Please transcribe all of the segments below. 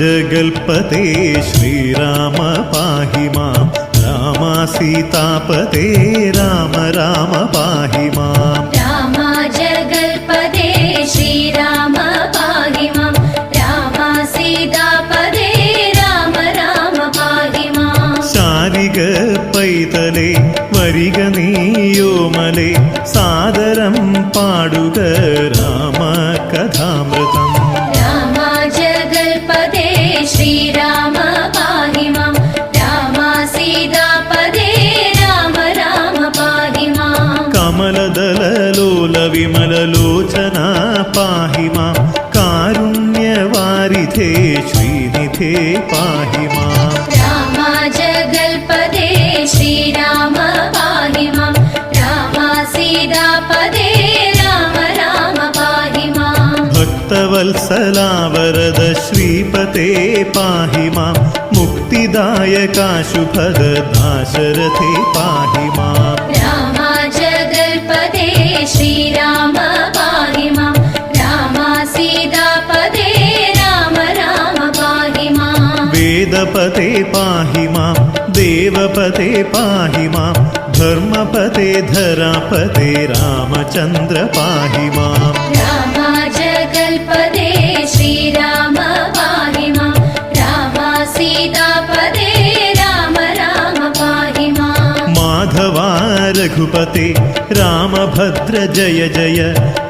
जगल्पते श्रीराम पाहि मां राम सीतापते राम राम पाहि मां राम जगल्पते श्रीराम पाहि मां राम सीतापते राम राम पाहि मां शारिग पैतले वरिग नीयोमले सादरं पाडुग राम कथामृतम् राम जगल्पते श्रीराम पाहि मां राम सीतापते राम राम पाहि मां कमलदललोल विमललोचना पाहि मां कारुण्यवारिधे श्रीनिधे पाहि मां राम जगल्पते श्रीराम पाहि मां राम सीतापते राम राम पाहि मां भक्तवत्सला वरद श्रीपते पाहि मां मुक्तिदायका शुभद दाशरथे पाहि मां राम जगल्पते श्रीराम पाहि मां राम सीतापते राम राम पाहि मां वेदपते पाहि मां देवपते पाहि मां धर्मपते धरापते रामचन्द्र पाहि मां राम जगल्पते श्रीराम पाहि मां राम सीतापते राम राम पाहि मां माधवा रघुपते रामभद्र जय जय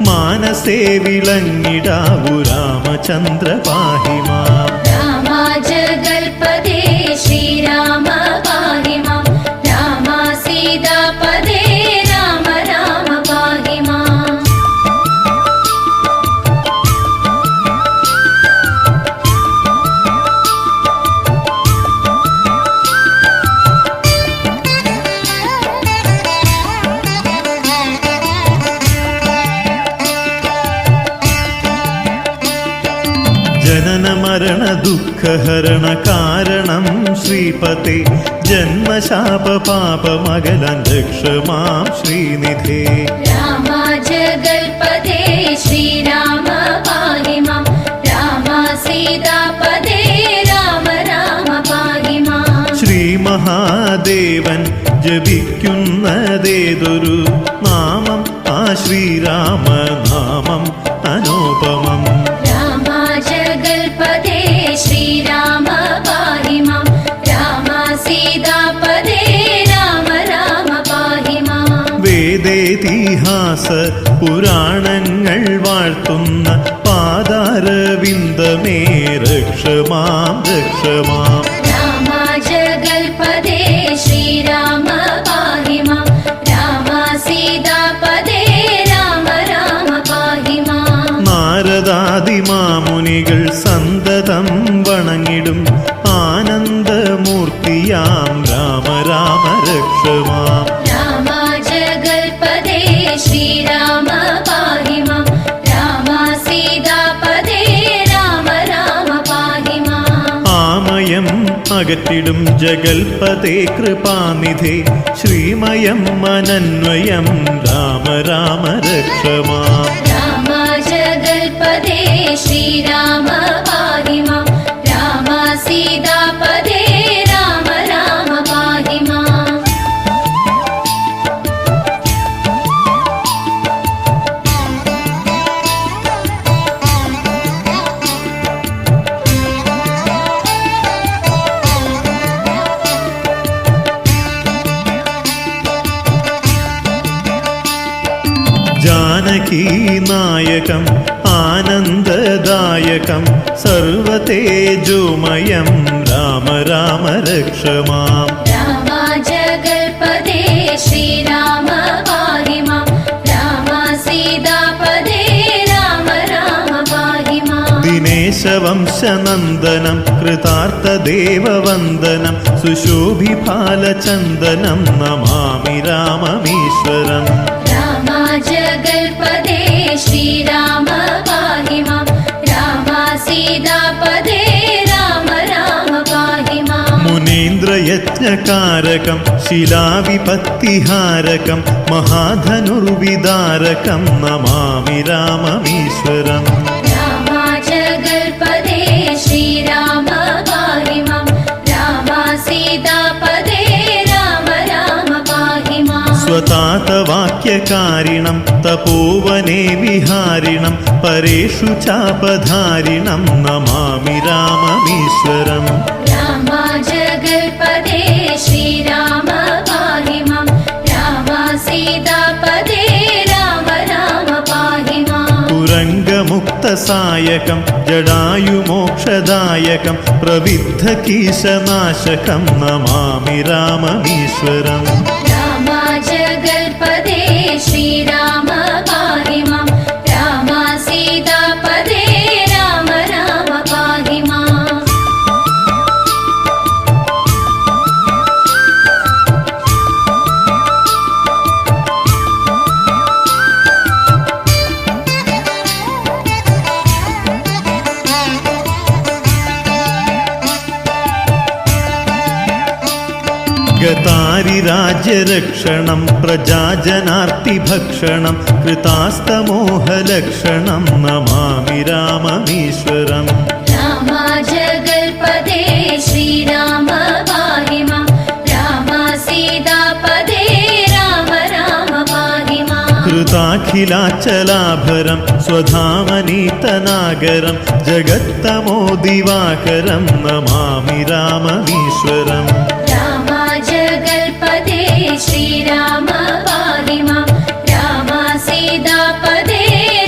मानसे विलङ्गिडावु रामचन्द्र पाहि मां राम जगल्पते श्रीराम पाहि मां राम सीतापते राम राम पाहि मां जनन मरण दुःखहरण कारणं श्रीपते जन्मशाप पापमगलं रक्ष मां श्रीनिधे राम जगल्पते श्रीराम पाहि मां राम सीतापते राम राम पाहि मां ശ്രീമഹാദേവൻ ജപിക്കുന്നതേതൊരു നാമം ആ ശ്രീരാമനാമം അനുപമം राम जगल्पते श्रीराम पाहि मां राम सीतापते राम राम पाहि मां വേദേതിഹാസ പുരാണങ്ങൾ വാഴ്ത്തുന്ന പാദാരവിന്ദമേ രക്ഷമാം രക്ഷമാം राम जगल्पते श्रीराम पाहि मां राम सीतापते राम राम पाहि मां നാരദാദിമാമുനികൾ സന്തതം വണങ്ങിടും ആനന്ദമൂർത്തിയാം രാമ രാമ രക്ഷമാം राम जगल्पते श्रीराम पाहि मां राम सीतापते राम राम पाहि मां ആമയം അകറ്റിടും ജഗൽപതേ കൃപാനിധേ ശ്രീമയം മനന്വയം രാമ രാമ രക്ഷമാം राम जगल्पते श्रीराम पाहि मां राम सीतापते राम राम पाहि मां जानकी नायकं आनन्ददायकं सर्वतेजोमयं राम राम रक्ष माम् राम जगल्पते श्रीराम पाहि मां राम सीतापते राम राम पाहि मां दिनेशवंशनन्दनं कृतार्थदेववन्दनं सुशोभिफालचन्दनं नमामि राममीश्वरम् राम जगल्पते श्रीराम पाहि मां राम सीतापते राम राम पाहि मां मुनीन्द्रयज्ञकारकं शिलाविपत्तिहारकं महाधनुर्विदारकं नमामि राममीश्वरम् राम जगल्पते श्रीराम स्वतातवाक्यकारिणं तपोवने विहारिणं परेषु चापधारिणं नमामि राममीश्वरम् रामाजगल्पदे श्रीराम पाहि मां रामा सीतापदे राम राम पाहि माम् पुरङ्गमुक्तसायकं जडायुमोक्षदायकं प्रविद्धकीशनाशकं नमामि राममीश्वरम् रामाजगल्पदे श्रीराम पाहि मां रामा सीतापदे राम राम पाहि माम् गतारिराज्यरक्षणं प्रजाजनार्तिभक्षणं कृतास्तमोहलक्षणं नमामि राममीश्वरम् रामाजगल्पदे श्रीराम पाहि मां रामा सीतापदे राम राम पाहि माम् कृताखिलाचलाभरं स्वधामनीतनागरं जगत्तमो दिवाकरं नमामि राममीश्वरम् रामाजगल्पदे श्रीराम पाहि मां रामा सीतापदे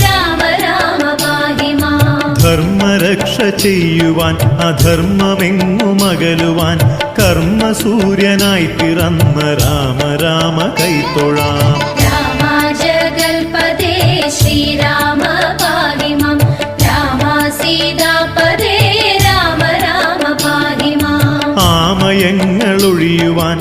राम राम पाहि माम् ധർമ്മരക്ഷ ചെയ്യുവാൻ അധർമ്മമെങ്ങുമകലുവാൻ കർമ്മസൂര്യനായി പിറന്ന രാമ രാമ കൈത്തൊഴാം रामाजगल्पदे श्रीराम पाहि मां रामा सीतापदे राम राम पाहि माम् ആമയങ്ങളൊഴിയുവാൻ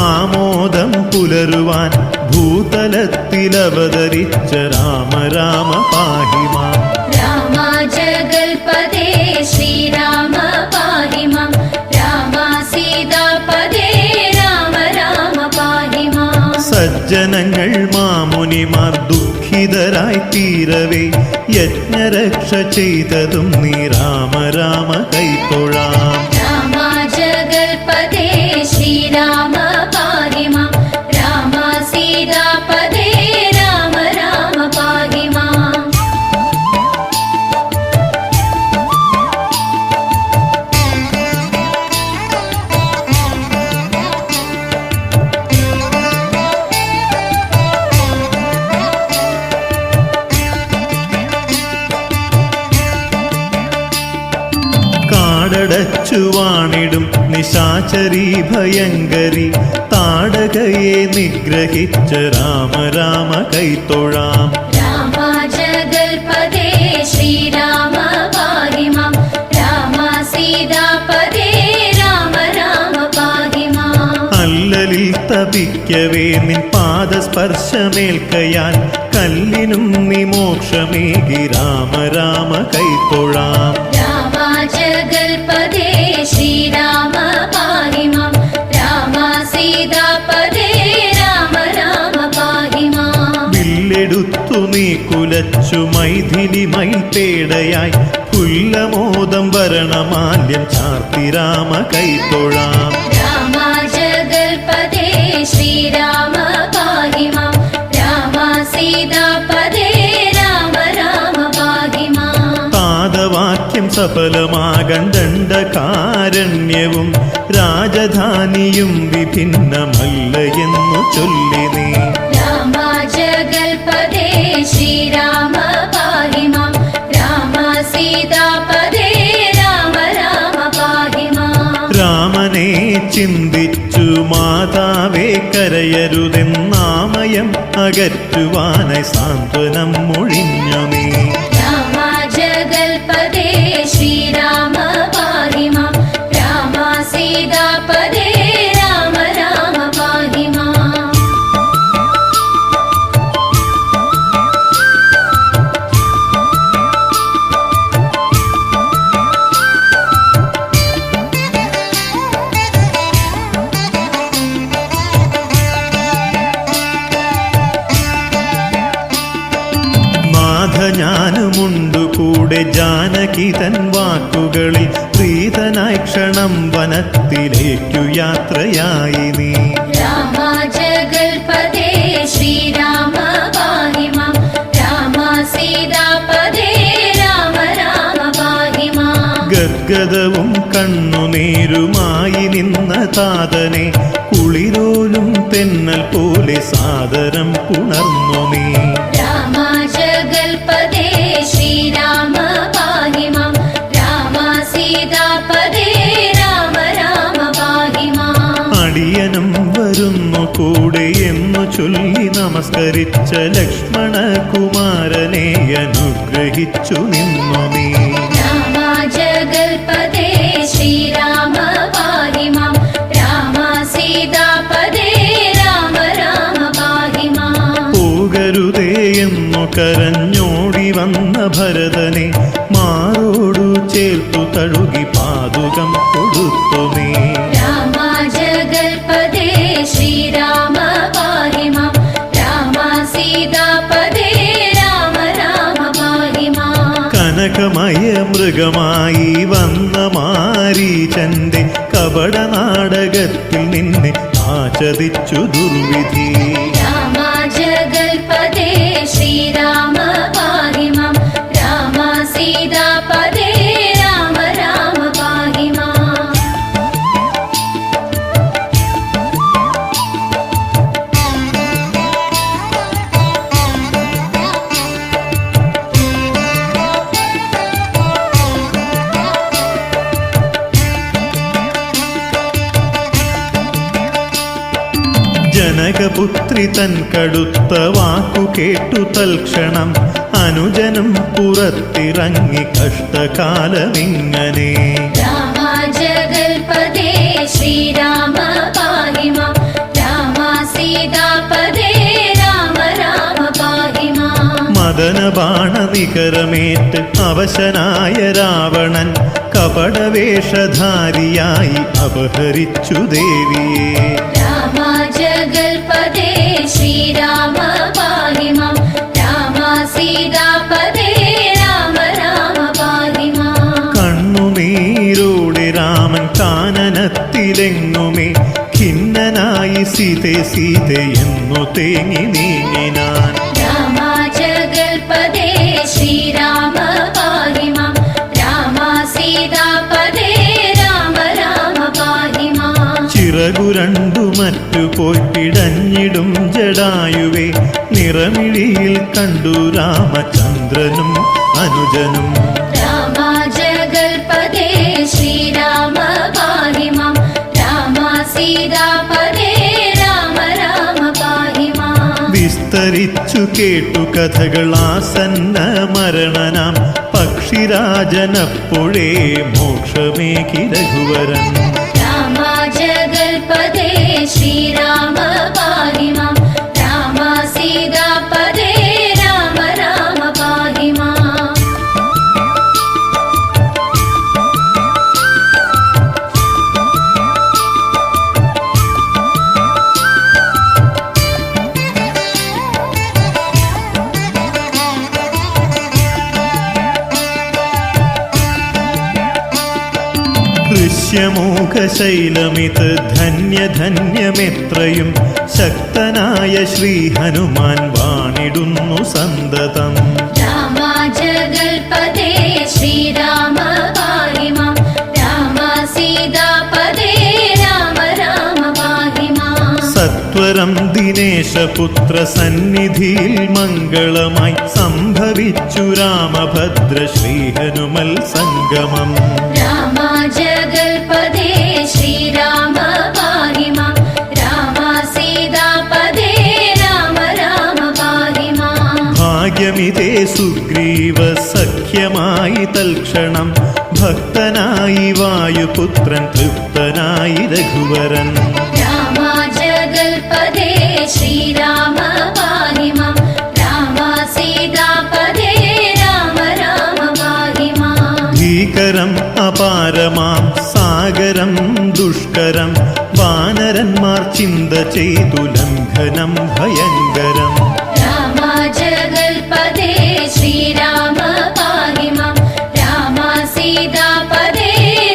ആമോദം പുലരുവാൻ ഭൂതലത്തിലവതരിച്ച രാമ രാമ പാഹിമാം रामाजगल्पदे श्रीराम पाहि मां रामा सीतापदे राम राम पाहि माम् സജ്ജനങ്ങൾ മാമുനിമാർ ദുഃഖിതരായി തീരവേ യജ്ഞരക്ഷ ചെയ്തതും നീ രാമ രാമ കൈത്തൊഴാം रामाजगल्पदे श्रीराम पाहि मां रामा सीतापदे राम राम पाहि माम् കാടടച്ചു വാണിടും നിശാചരി ഭയങ്കരി താടകയെ നിഗ്രഹിച്ച രാമ രാമ കൈത്തൊഴാം रामाजगल्पदे श्रीराम पाहि मां रामा सीतापदे राम राम पाहि माम् അല്ലലിൽ തപിക്കവേ നിൻ പാദസ്പർശമേൽക്കയാൽ കല്ലിനും നീ മോക്ഷമേകി രാമ രാമ കൈത്തൊഴാം रामाजगल्पदे श्रीराम पाहि मां रामा सीतापदे राम राम पाहि माम् വില്ലെടുത്തു നീ കുലച്ചു മൈഥിലി മൈത്തേടയായി പുല്ലമോദം വരണമാല്യം ചാർത്തി രാമ കൈത്തൊഴാം रामाजगल्पदे श्रीराम पाहि मां रामा सीतापदे राम राम पाहि माम् പാദവാക്യം സഫലമാകൻ ദണ്ഡകാരണ്യവും രാജധാനിയും വിഭിന്നമല്ല എന്നു ചൊല്ലി നീ रामाजगल्पदे श्रीराम पाहि मां रामा सीतापदे राम राम पाहि माम् രാമനെ ചിന്തിച്ചു മാതാവേ കരയരുതെന്നാമയം അകറ്റുവാനായി സാന്ത്വനം മൊഴിഞ്ഞു നീ रामाजगल्पदे श्रीराम पाहि मां रामा सीतापदे राम राम पाहि माम् ഞാനുമുണ്ടു കൂടെ ജാനകി തൻ വാക്കുകളിൽ പ്രീതനായി ക്ഷണം വനത്തിലേക്കു യാത്രയായി നീ रामाजगल्पदे ഗദ്ഗദവും കണ്ണുനീരുമായി നിന്ന താതനെ കുളിരോലും തെന്നൽ പോലെ സാദരം പുണർന്നു നീ. രാമ ജഗൽപദേ ശ്രീരാമ പാഹി മാം, രാമ സീതാപദേ രാമ രാമ പാഹി മാം. അടിയനും വരുന്നു കൂടെ എന്നു ചൊല്ലി നമസ്കരിച്ച ലക്ഷ്മണ കുമാരനെ അനുഗ്രഹിച്ചു നിന്നു നീ. രാമ ജഗൽപദേ ശ്രീരാമ പാഹി മാം, രാമ സീതാപദേ രാമ രാമ പാഹി മാം. പോകരുതേ എന്നു കരഞ്ഞോടി വന്ന ഭരതനെ മാറോടു ചേർത്തു തഴുകി പാതുകം കൊടുത്തു നീ. രാമ ജഗൽപദേ ശ്രീരാമ പാഹി മാം, രാമ സീതാപദേ രാമ രാമ പാഹി മാം. കനകമയ മൃഗമായി വന്ന മാരീചന്റെ കപട നാടകത്തിൽ നിന്നെ ആചരിച്ചു ദുർവിധി. രാമ ജഗൽപദേ ശ്രീരാമ പാഹി മാം, രാമ സീതാപദേ രാമ രാമ പാഹി മാം. ജനകപുത്രി തൻ കടുത്ത വാക്കു കേട്ടു തൽക്ഷണം അനുജനും പുറത്തിറങ്ങി കഷ്ടകാലമിങ്ങനെ. രാമ ജഗൽപദേ ശ്രീരാമ പാഹി മാം, രാമ സീതാപദേ രാമ രാമ പാഹി മാം. മദനബാണ നികരമേറ്റ് അവശനായ രാവണൻ കപടവേഷധാരിയായി അപഹരിച്ചു ദേവിയെ. രാമ ജഗൽപദേ ശ്രീരാമ പാഹി മാം, രാമ സീതാപദേ രാമ രാമ പാഹി മാം. കണ്ണുനീരോടെ രാമൻ കാനനത്തിലെങ്ങുമേ ഖിന്നനായി സീതേ സീതേ എന്നു തേങ്ങി നീങ്ങിനാൻ. രാമ ജഗൽപദേ ശ്രീരാമ പാഹി മാം, രാമ സീതാപദേ രാമ രാമ പാഹി മാം. ചിറകു രണ്ടു മറ്റു പോയി പിടഞ്ഞിടും ജടായുവേ നിറമിഴിയിൽ കണ്ടു രാമചന്ദ്രനും അനുജനും. രാമ ജഗൽപദേ ശ്രീരാമ പാഹി മാം, രാമ സീതാപദേ രാമ രാമ പാഹി മാം. വിസ്തരിച്ചു കേട്ടു കഥകൾ ആസന്ന മരണനാം പക്ഷിരാജനപ്പോഴേ മോക്ഷമേകി രഘുവരൻ. രാമ ജഗൽപദേ ശ്രീരാമ പാഹി മാം, രാമ സീതാപദേ രാമ രാമ പാഹി മാം. ദൃശ്യമൂഖശൈലമിത് ധന്യധന്യമെത്രയും ശക്തനായ ശ്രീ ഹനുമാൻ വാണിടുന്നു സന്തതം. രാമ ജഗൽപദേ ശ്രീരാമ പാഹി മാം, രാമ സീതാപദേ രാമ രാമ പാഹി മാം. സത്വരം ദിനേശപുത്ര സന്നിധിയിൽ മംഗളമായി സംഭവിച്ചു രാമഭദ്ര ശ്രീ ഹനുമൽ സംഗമം. രാമ ജഗൽപദേ ശ്രീരാമ പാഹി മാം, രാമ സീതാപദേ രാമ രാമ പാഹി മാം. ഭാഗ്യമിതേ സുഗ്രീവ സഖ്യമായി തൽക്ഷണം ഭക്തനായി വായുപുത്രൻ തൃപ്തനായി രഘുവരൻ. രാമ ജഗൽപദേ ശ്രീരാമ പാഹി മാം, രാമ സീതാപദേ രാമ രാമ പാഹി മാം. ഭീകരം അപാരമാം സാഗരം ദുഷ്കരം വാനരന്മാർ ചിന്ത ചെയ്തു ലംഘനം ഭയങ്കരം. രാമ ജഗൽപദേ ശ്രീരാമ പാഹി മാം, രാമ സീതാപദേ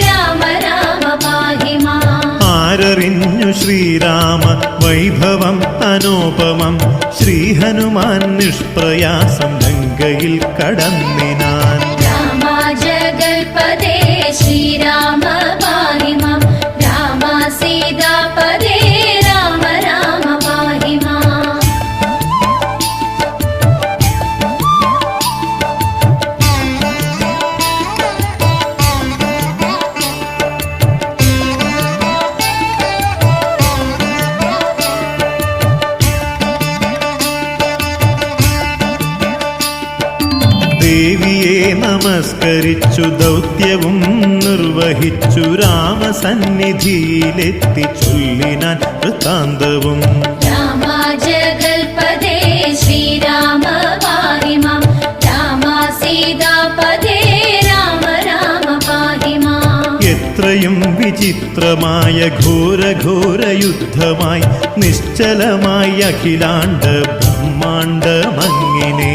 രാമ രാമ പാഹി മാം. ആരറിഞ്ഞു ശ്രീരാമ വൈഭവം അനോപമം ശ്രീഹനുമാൻ നിഷ്പ്രയാസം ലങ്കയിൽ കടന്നിനാൻ. രാമ ജഗൽപദേ श्रीराम पाहि मां राम सीतापदे राम राम पाहि माम् ദേവിയെ നമസ്കരിച്ചു ദൗത്യവും നിർവഹിച്ചു രാമസന്നിധിയിലെത്തി ചൊല്ലിനാൻ വൃത്താന്തവും रामाजगल्पदे श्रीराम पाहि मां राम सीतापदे राम राम पाहि माम् എത്രയും വിചിത്രമായ ഘോര യുദ്ധമായി നിശ്ചലമായി അഖിലാണ്ട ബ്രഹ്മാണ്ടമങ്ങിനെ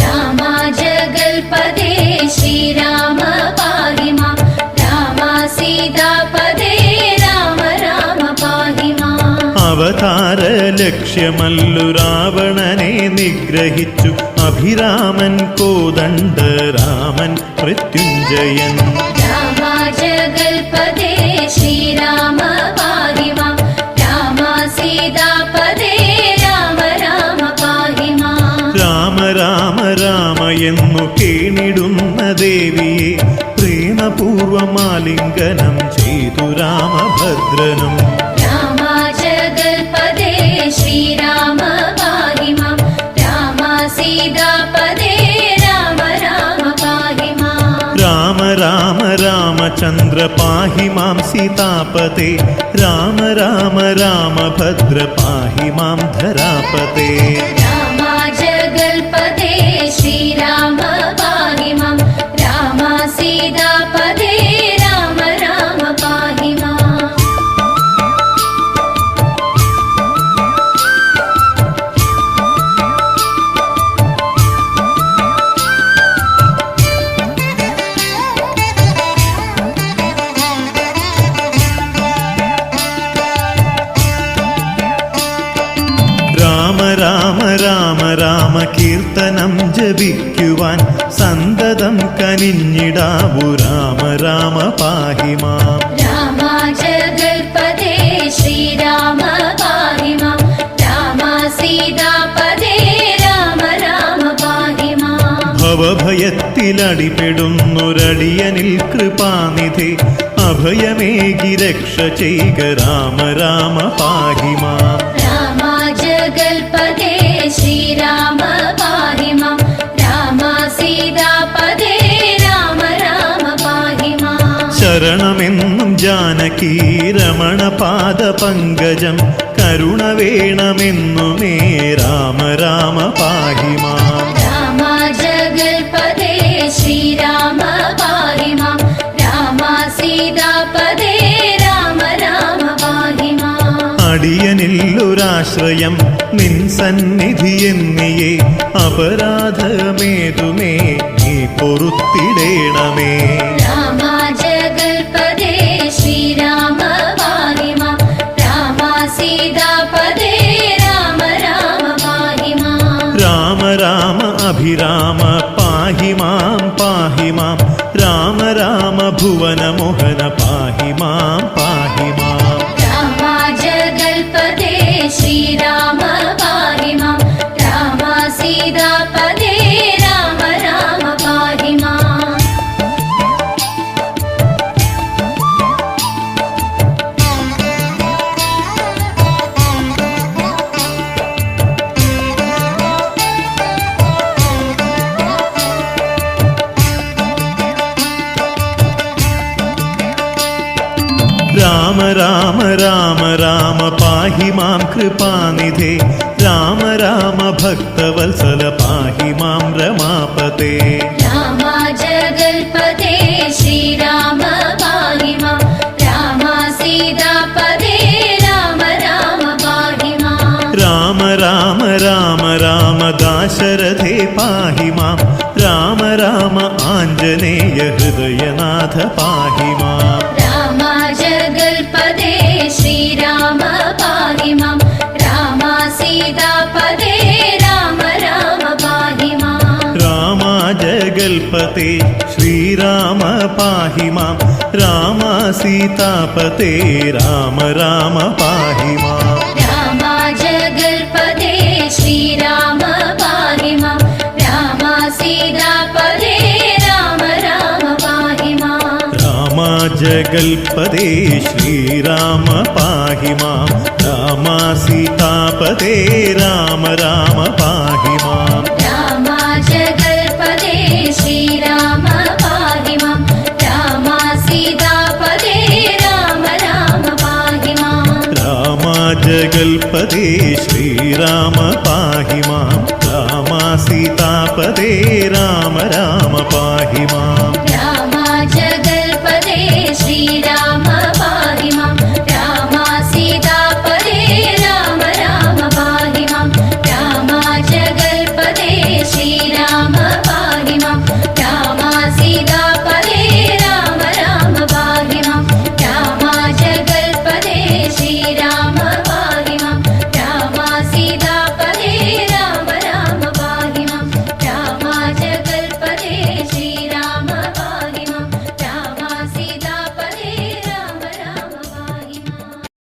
रामाजगल्पदे श्रीराम पाहि मां राम सीतापदे राम राम पाहि माम् അവതാര ലക്ഷ്യമല്ലു രാവണനെ നിഗ്രഹിച്ചു അഭിരാമൻ കോദണ്ഡ രാമൻ മൃത്യുഞ്ജയൻ रामाजगल्पदे श्रीराम पाहि मां राम सीतापदे राम राम पाहि माम् രാമ രാമ രാമ എന്നു കേണിടുന്ന ദേവിയെ പ്രേമപൂർവമാലിംഗനം ചെയ്തു രാമഭദ്രനും रामाजगल्पदे श्रीराम पाहि मां राम सीतापदे राम राम पाहि माम् രാമ രാമ രാമചന്ദ്ര പാഹി മാം സീതാപതേ രാമ രാമ രാമഭദ്ര പാഹി മാം ധരാപതേ रामाजगल्पदे श्रीराम पाहि मां राम सीतापदे राम राम पाहि माम् രാമ രാമ രാമ രാമ കീർത്തനം ജപിക്കുവാൻ സന്തതം കനിഞ്ഞിടാവു രാമ രാമ പാഹി മാം रामाजगल्पदे श्रीराम पाहि मां राम सीतापदे राम राम पाहि माम् ഭവഭയത്തിലടിപ്പെടുന്നൊരടിയനിൽ കൃപാനിധി അഭയമേകി രക്ഷ ചെയ്ക രാമ രാമ പാഹി മാം रामाजगल्पदे श्रीराम पाहि मां राम सीतापदे राम राम पाहि माम् ശരണമെന്നും ജാനകീ രമണ പാദ പങ്കജം കരുണ വേണമെന്നുമേ രാമ രാമ പാഹി മാം रामाजगल्पदे श्रीराम पाहि मां राम सीतापदे राम राम पाहि माम् അടിയനില്ലൊരാശ്രയം നിൻ സന്നിധി എന്നിയെ അപരാധമേതുമേ നീ പൊറുത്തിടേണമേ रामाजगल्पदे श्रीराम पाहि मां राम सीतापदे राम राम पाहि माम् രാമ രാമ അഭിരാമ പാഹി മാം രാമ രാമ ഭുവന മോഹന പാഹി മാം रामाजगल्पदे श्रीराम पाहि मां राम सीतापदे राम राम पाहि माम् രാമ രാമ രാമ രാമ പാഹി മാം കൃപാനിധേ രാമ രാമ ഭക്തവത്സല പാഹി മാം രമാപതേ रामाजगल्पदे श्रीराम पाहि मां राम सीतापदे राम राम पाहि माम् രാമ രാമ രാമ രാമ ദാശരഥേ പാഹി മാം രാമ രാമ ആഞ്ജനേയ ഹൃദയനാഥ പാഹി മാം रामाजगल्पदे श्रीराम पाहि मां राम सीतापदे राम राम पाहि माम् രാമ ജഗ जगल्पते श्रीराम पाहि मां राम सीतापते राम राम पाहि मां रामा जगल्पते श्रीराम पाहि मां राम सीतापते राम राम पाहि मां राम जगल्पते श्रीराम पाहि मां राम सीतापते राम राम पाहि मां रामा जगल्पते श्रीराम पाहि मां राम सीतापते राम राम पाहि मां राम जगल्पते श्रीराम पाहि मां राम सीतापते राम राम पाहि मां